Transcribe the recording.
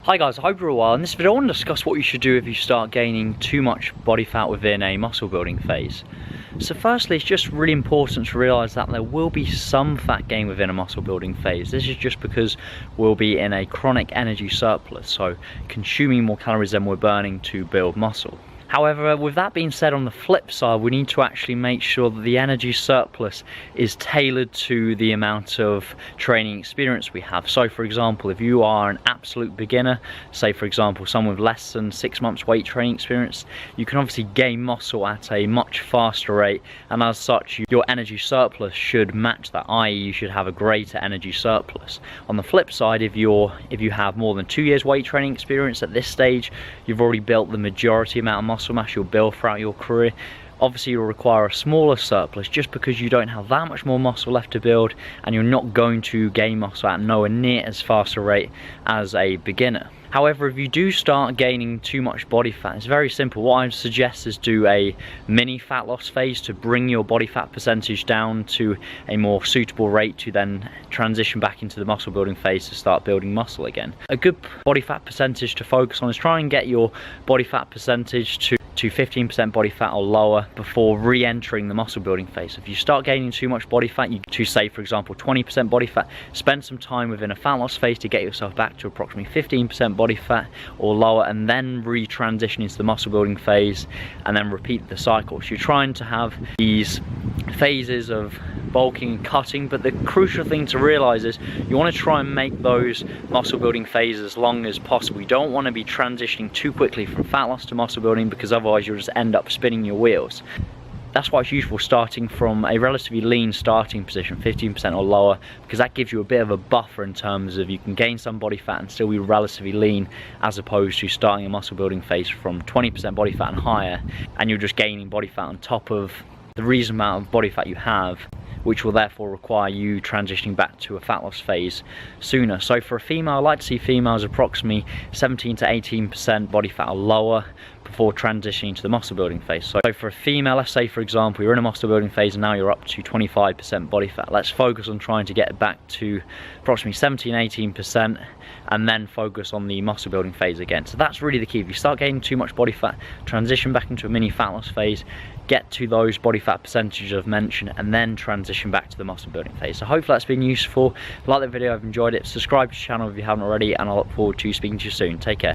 Hi guys, I hope you're all well. In this video I want to discuss what you should do if you start gaining too much body fat within a muscle building phase. So firstly, it's just really important to realise that there will be some fat gain within a muscle building phase. This is just because we'll be in a chronic energy surplus, so consuming more calories than we're burning to build muscle. However, with that being said, on the flip side, we need to actually make sure that the energy surplus is tailored to the amount of training experience we have. So for example, if you are an absolute beginner, say for example someone with less than 6 months weight training experience, you can obviously gain muscle at a much faster rate, and as such your energy surplus should match that, i.e. you should have a greater energy surplus. On the flip side, if you have more than 2 years weight training experience, at this stage you've already built the majority amount of muscle mass you'll build throughout your career. Obviously you'll require a smaller surplus just because you don't have that much more muscle left to build, and you're not going to gain muscle at nowhere near as fast a rate as a beginner. However, if you do start gaining too much body fat, it's very simple. What I would suggest is do a mini fat loss phase to bring your body fat percentage down to a more suitable rate to then transition back into the muscle building phase to start building muscle again. A good body fat percentage to focus on is try and get your body fat percentage to 15% body fat or lower before re-entering the muscle building phase. If you start gaining too much body fat, you to say for example 20% body fat, spend some time within a fat loss phase to get yourself back to approximately 15% body fat or lower, and then re-transition into the muscle building phase and then repeat the cycle. So you're trying to have these phases of bulking and cutting, but the crucial thing to realize is you want to try and make those muscle building phases as long as possible. You don't want to be transitioning too quickly from fat loss to muscle building, because otherwise you'll just end up spinning your wheels. That's why it's useful starting from a relatively lean starting position, 15% or lower, because that gives you a bit of a buffer in terms of you can gain some body fat and still be relatively lean, as opposed to starting a muscle building phase from 20% body fat and higher, and you're just gaining body fat on top of the reasonable amount of body fat you have, which will therefore require you transitioning back to a fat loss phase sooner. So for a female, I like to see females approximately 17 to 18% body fat or lower before transitioning to the muscle building phase. So for a female, let's say for example you're in a muscle building phase and now you're up to 25% body fat. Let's focus on trying to get back to approximately 17-18% and then focus on the muscle building phase again. So that's really the key. If you start gaining too much body fat, transition back into a mini fat loss phase, get to those body fat percentages I've mentioned, and then transition back to the muscle building phase. So hopefully that's been useful. Like the video, I've enjoyed it. Subscribe to the channel if you haven't already, and I look forward to speaking to you soon. Take care.